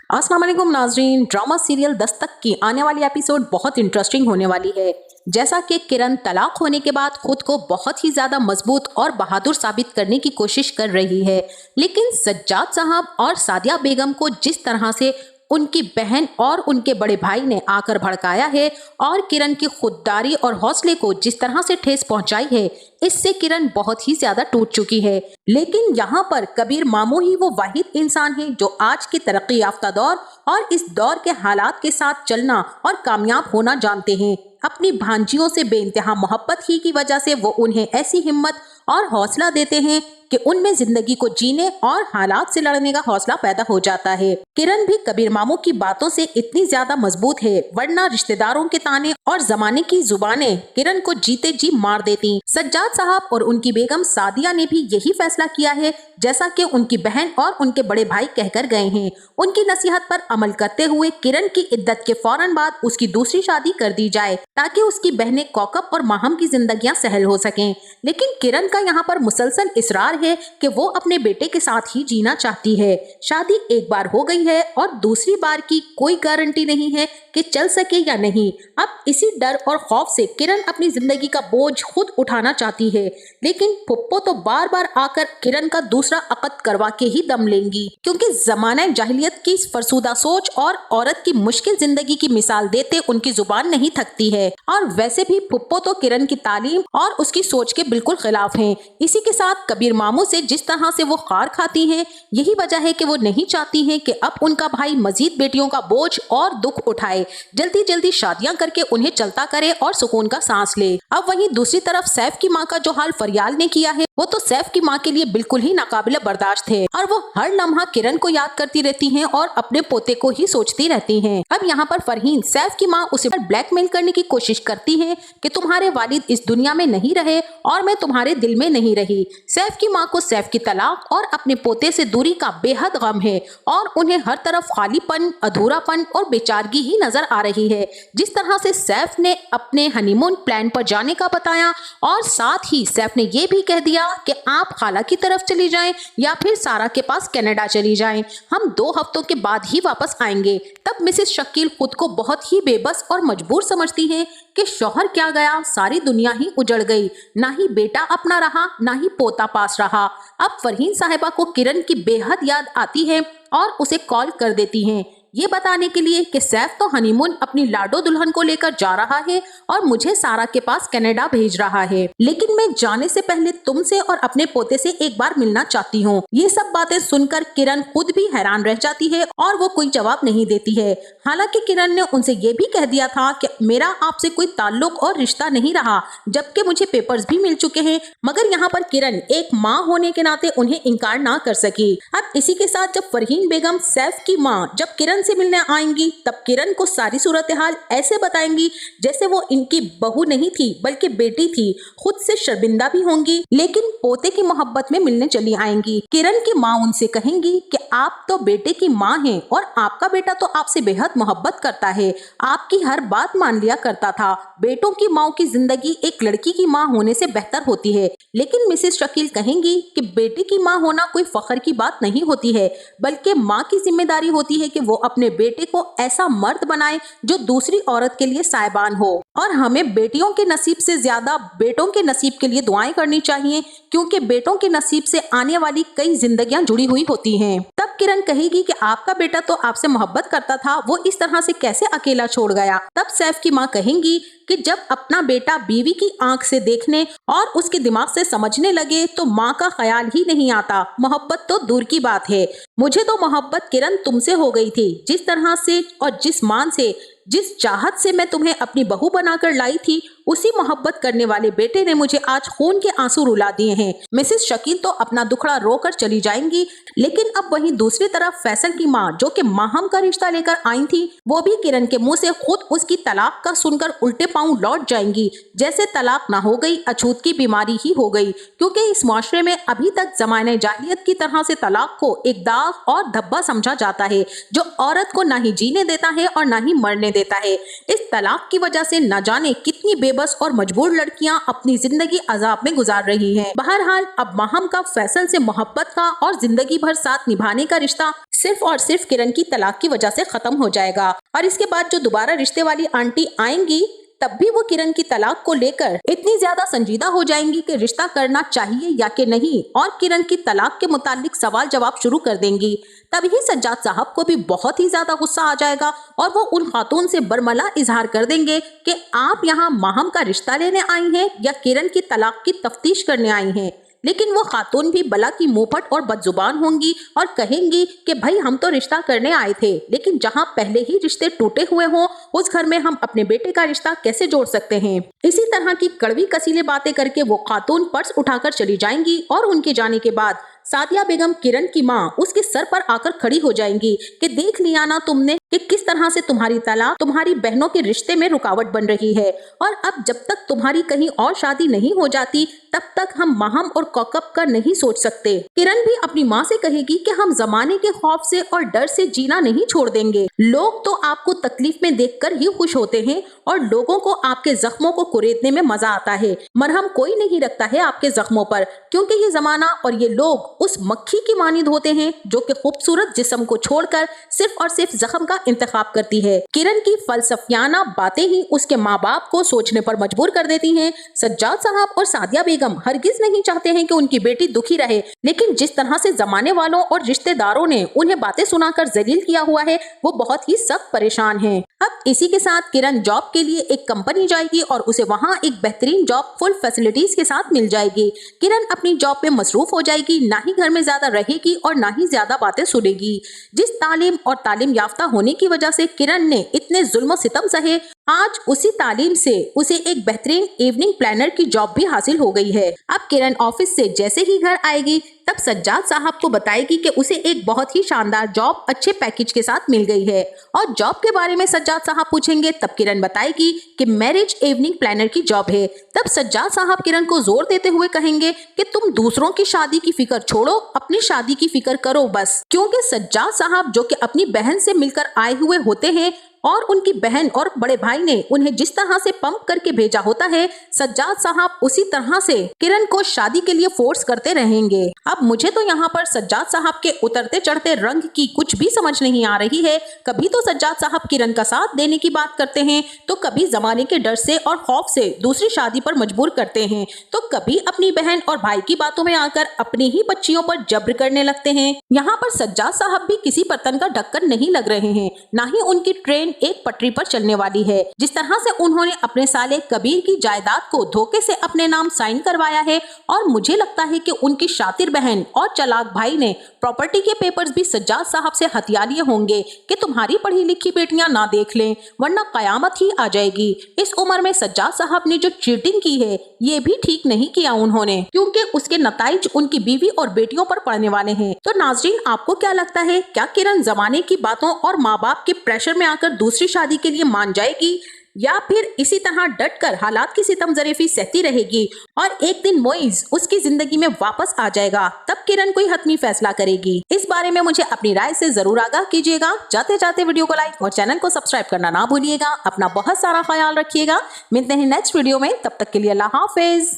अस्सलाम वालेकुम नाजरीन। ड्रामा सीरियल दस्तक की आने वाली एपिसोड बहुत इंटरेस्टिंग होने वाली है। जैसा कि किरण तलाक होने के बाद खुद को बहुत ही ज्यादा मजबूत और बहादुर साबित करने की कोशिश कर रही है, लेकिन सज्जाद साहब और सादिया बेगम को जिस तरह से उनकी बहन और उनके बड़े भाई ने आकर भड़काया है और किरण की खुददारी और हौसले को जिस तरह से ठेस पहुंचाई है, इससे किरण बहुत ही ज्यादा टूट चुकी है। लेकिन यहाँ पर कबीर मामू ही वो वाहिद इंसान है जो आज के तरक्की याफ्ता दौर और इस दौर के हालात के साथ चलना और कामयाब होना जानते हैं। अपनी भांजियों से बेइंतहा मोहब्बत ही की वजह से वो उन्हें ऐसी हिम्मत और हौसला देते हैं कि उनमें जिंदगी को जीने और हालात से लड़ने का हौसला पैदा हो जाता है। किरण भी कबीर मामू की बातों से इतनी ज्यादा मजबूत है, वरना रिश्तेदारों के ताने और जमाने की जुबानें किरण को जीते जी मार देती। सज्जाद साहब और उनकी बेगम सादिया ने भी यही फैसला किया है, जैसा कि उनकी बहन और उनके बड़े भाई कहकर गए हैं। उनकी नसीहत पर अमल करते हुए किरण की इद्दत के फौरन बाद उसकी दूसरी शादी कर दी जाए, ताकि उसकी बहनें कौकब और माहम की जिंदगियां सहल हो सकें। लेकिन किरण का यहाँ पर मुसलसल इसरार है कि वो अपने बेटे के साथ ही जीना चाहती है। शादी एक बार हो गई है और दूसरी बार की कोई गारंटी नहीं है कि चल सके या नहीं। अब इसी डर और खौफ से किरण अपनी जिंदगी का बोझ खुद उठाना चाहती है, लेकिन पुप्पो तो बार बार आकर किरण का दूसरा अक़द करवा के ही दम लेंगी, क्योंकि जमाना जाहिलियत की फरसूदा सोच और औरत की मुश्किल जिंदगी की मिसाल देते उनकी जुबान नहीं थकती है। और वैसे भी पुप्पो तो किरण की तालीम और उसकी सोच के बिल्कुल खिलाफ हैं। इसी के साथ कबीर मामू से जिस तरह से वो खार खाती हैं, यही वजह है कि वो नहीं चाहती हैं कि अब उनका भाई मजीद बेटियों का बोझ और दुख उठाए, जल्दी जल्दी शादियां करके उन्हें चलता करे और सुकून का सांस ले। अब वहीं दूसरी तरफ सैफ की माँ का जो हाल फरियाल ने किया है, वो तो सैफ की माँ के लिए बिल्कुल ही नाकाबिल बर्दाश्त है और वो हर लम्हा किरण को याद करती रहती हैं और अपने पोते को ही सोचती रहती हैं। अब यहाँ पर फरहीन सैफ की माँ उसे ब्लैकमेल करने की कोशिश करती है कि तुम्हारे वालिद इस दुनिया में नहीं रहे और मैं तुम्हारे दिल में नहीं रही। सैफ की माँ को सैफ की तलाक और अपने पोते से दूरी का बेहद गम है और उन्हें हर तरफ खालीपन, अधूरापन और बेचारगी ही नजर आ रही है। जिस तरह से सैफ ने अपने हनीमून प्लान पर जाने का बताया और साथ ही सैफ ने ये भी कह दिया कि आप खाला की तरफ चली जाएं या फिर सारा के पास कनाडा चली जाएं, हम 2 हफ्तों के बाद ही वापस आएंगे। तब मिसेस शकील खुद को बहुत ही बेबस और मजबूर समझती है कि शौहर क्या गया, सारी दुनिया ही उजड़ गई, ना ही बेटा अपना रहा ना ही पोता पास रहा। अब फरहीन साहिबा को किरण की बेहद याद आती है और उसे कॉल कर देती हैं, ये बताने के लिए कि सैफ तो हनीमून अपनी लाडो दुल्हन को लेकर जा रहा है और मुझे सारा के पास कनाडा भेज रहा है, लेकिन मैं जाने से पहले तुमसे और अपने पोते से एक बार मिलना चाहती हूँ। ये सब बातें सुनकर किरण खुद भी हैरान रह जाती है और वो कोई जवाब नहीं देती है। हालांकि किरण ने उनसे ये भी कह दिया था कि मेरा आपसे कोई ताल्लुक और रिश्ता नहीं रहा, जबकि मुझे पेपर्स भी मिल चुके हैं, मगर यहाँ पर किरण एक माँ होने के नाते उन्हें इनकार ना कर सकी। अब इसी के साथ जब फरहीन बेगम सैफ की माँ जब किरण से मिलने आएंगी, तब किरण को सारी सूरत हाल ऐसे बताएंगी जैसे वो इनकी बहू नहीं थी बल्कि बेटी थी। खुद से शर्मिंदा भी होंगी, लेकिन पोते की मोहब्बत में मिलने चली आएंगी। किरण की माँ उनसे कहेंगी कि आप तो बेटे की माँ हैं और आपका बेटा तो आपसे बेहद मोहब्बत करता है, आपकी हर बात मान लिया करता था। बेटों की माँ की जिंदगी एक लड़की की माँ होने से बेहतर होती है। लेकिन मिसेस शकील कहेंगी कि बेटी की माँ होना कोई फख्र की बात नहीं होती है, बल्कि माँ की जिम्मेदारी होती है कि वो अपने बेटे को ऐसा मर्द बनाए जो दूसरी औरत के लिए साहिबान हो। और हमें बेटियों के नसीब से ज्यादा बेटों के नसीब के लिए दुआएं करनी चाहिए, क्योंकि बेटों के नसीब से आने वाली कई जिंदगियां जुड़ी हुई होती हैं। तब किरण कहेगी कि आपका बेटा तो आपसे मोहब्बत करता था, वो इस तरह से कैसे अकेला छोड़ गया। तब सैफ की माँ कहेंगी कि जब अपना बेटा बीवी की आंख से देखने और उसके दिमाग से समझने लगे तो माँ का ख्याल ही नहीं आता, मोहब्बत तो दूर की बात है। मुझे तो मोहब्बत किरण तुमसे हो गई थी, जिस तरह से और जिस मान से, जिस चाहत से मैं तुम्हें अपनी बहू बनाकर लाई थी, उसी मोहब्बत करने वाले बेटे ने मुझे आज खून के आंसू रुला दिए हैं। मिसेस शकील तो अपना दुखड़ा रोकर चली जाएंगी, लेकिन अब वहीं दूसरी तरफ फैसल की माँ जो कि माहम का रिश्ता लेकर आई थी, वो भी किरण के मुंह से खुद उसकी तलाक का सुनकर उल्टे पांव लौट जाएंगी, जैसे तलाक ना हो गई अछूत की बीमारी ही हो गई। क्योंकि इस माशरे में अभी तक जमाने जाहिलियत की तरह से तलाक को एक दाग और धब्बा समझा जाता है, जो औरत को ना ही जीने देता है और ना ही मरने देता है। इस तलाक की वजह से न जाने कितनी बेबस और मजबूर लड़कियां अपनी जिंदगी अजाब में गुजार रही हैं। बहरहाल अब माहम का फैसल से मोहब्बत का और जिंदगी भर साथ निभाने का रिश्ता सिर्फ और सिर्फ किरण की तलाक की वजह से खत्म हो जाएगा और इसके बाद जो दोबारा रिश्ते वाली आंटी आएंगी तब भी वो किरण की तलाक को लेकर इतनी ज्यादा संजीदा हो जाएंगी कि रिश्ता करना चाहिए या कि नहीं और किरण की तलाक के मुतालिक सवाल जवाब शुरू कर देंगी। तभी सज्जाद साहब को भी बहुत ही ज्यादा गुस्सा आ जाएगा और वो उन खातून से बरमला इजहार कर देंगे कि आप यहाँ माहम का रिश्ता लेने आई हैं या किरण की तलाक की तफ्तीश करने आई हैं। लेकिन वो खातून भी बला की मुंहफट और बदजुबान होंगी और कहेंगी कि भाई हम तो रिश्ता करने आए थे, लेकिन जहां पहले ही रिश्ते टूटे हुए हों उस घर में हम अपने बेटे का रिश्ता कैसे जोड़ सकते हैं। इसी तरह की कड़वी कसीले बातें करके वो खातून पर्स उठाकर चली जाएंगी और उनके जाने के बाद सादिया बेगम किरण की माँ उसके सर पर आकर खड़ी हो जाएंगी कि देख लिया ना तुमने कि किस तरह से तुम्हारी तलाक तुम्हारी बहनों के रिश्ते में रुकावट बन रही है और अब जब तक तुम्हारी कहीं और शादी नहीं हो जाती तब तक हम माहम और कौकब का नहीं सोच सकते। किरण भी अपनी माँ से कहेगी कि हम जमाने के खौफ से और डर से जीना नहीं छोड़ देंगे। लोग तो आपको तकलीफ में देखकर ही खुश होते हैं और लोगों को आपके जख्मों को कुरेदने में मजा आता है। मरहम कोई नहीं रखता है आपके जख्मों पर, क्योंकि ये जमाना और ये लोग उस मक्खी की मानिंद होते हैं जो कि खूबसूरत जिस्म को छोड़कर सिर्फ और सिर्फ जख्म का इंतखाब करती है। किरण की फलसफियाना बातें ही उसके माँ बाप को सोचने पर मजबूर कर देती हैं। सज्जाद साहब और सादिया बेगम हरगिज नहीं चाहते हैं कि उनकी बेटी दुखी रहे, लेकिन जिस तरह से जमाने वालों और रिश्तेदारों ने उन्हें बातें सुनाकर जलील किया हुआ है वो बहुत ही सख्त परेशान हैं। अब इसी के साथ किरण जॉब के लिए एक कंपनी जाएगी और उसे वहाँ एक बेहतरीन जॉब फुल फैसिलिटीज के साथ मिल जाएगी। किरण अपनी जॉब पे मसरूफ हो जाएगी, ना ही घर में ज्यादा रहेगी और ना ही ज्यादा बातें सुनेगी। जिस तालीम और तालीम याफ्ता होने की वजह से किरण ने इतने जुल्म सितम सहे, आज उसी तालीम से उसे एक बेहतरीन इवनिंग प्लानर की जॉब भी हासिल हो गई है। अब किरण ऑफिस से जैसे ही घर आएगी तब सज्जाद साहब को बताएगी कि उसे एक बहुत ही शानदार जॉब अच्छे पैकेज के साथ मिल गई है और जॉब के बारे में सज्जाद साहब पूछेंगे तब किरण बताएगी कि मैरिज इवनिंग प्लानर की जॉब है। तब सज्जाद साहब किरण को जोर देते हुए कहेंगे कि तुम दूसरों की शादी की फिक्र छोड़ो, अपनी शादी की फिक्र करो बस। क्योंकि सज्जाद साहब जो कि अपनी बहन से मिलकर आए हुए होते हैं और उनकी बहन और बड़े भाई ने उन्हें जिस तरह से पंप करके भेजा होता है, सज्जाद साहब उसी तरह से किरण को शादी के लिए फोर्स करते रहेंगे। अब मुझे तो यहाँ पर सज्जाद साहब के उतरते चढ़ते रंग की कुछ भी समझ नहीं आ रही है। कभी तो सज्जाद साहब किरण का साथ देने की बात करते हैं, तो कभी जमाने के डर से और खौफ से दूसरी शादी पर मजबूर करते हैं, तो कभी अपनी बहन और भाई की बातों में आकर अपनी ही बच्चियों पर जब्र करने लगते हैं। यहाँ पर सज्जाद साहब भी किसी बर्तन का ढक्कन नहीं लग रहे हैं, ना ही उनकी ट्रेन एक पटरी पर चलने वाली है। जिस तरह से उन्होंने अपने साले कबीर की जायदाद को धोखे से अपने नाम साइन करवाया है और मुझे लगता है कि उनकी शातिर बहन और चलाक भाई ने प्रॉपर्टी के पेपर्स भी सज्जाद साहब से हथिया लिए होंगे कि तुम्हारी पढ़ी लिखी बेटियां ना देख लें वरना कयामत ही आ जाएगी। इस उम्र में सज्जाद साहब ने जो चीटिंग की है ये भी ठीक नहीं किया उन्होंने, क्योंकि उसके नताइज उनकी बीवी और बेटियों पर पड़ने वाले हैं। तो नाजरीन, आपको क्या लगता है, क्या किरण जमाने की बातों और माँ बाप के प्रेशर में आकर दूसरी शादी के लिए मान जाएगी या फिर इसी तरह डटकर हालात की सितम जरीफी सहती रहेगी और एक दिन मोइज उसकी जिंदगी में वापस आ जाएगा, तब किरण कोई हतमी फैसला करेगी? इस बारे में मुझे अपनी राय से जरूर आगाह कीजिएगा। जाते जाते वीडियो को लाइक और चैनल को सब्सक्राइब करना ना भूलिएगा। अपना बहुत सारा ख्याल रखिएगा। मिलते हैं नेक्स्ट वीडियो में, तब तक के लिए अल्लाह हाफिज।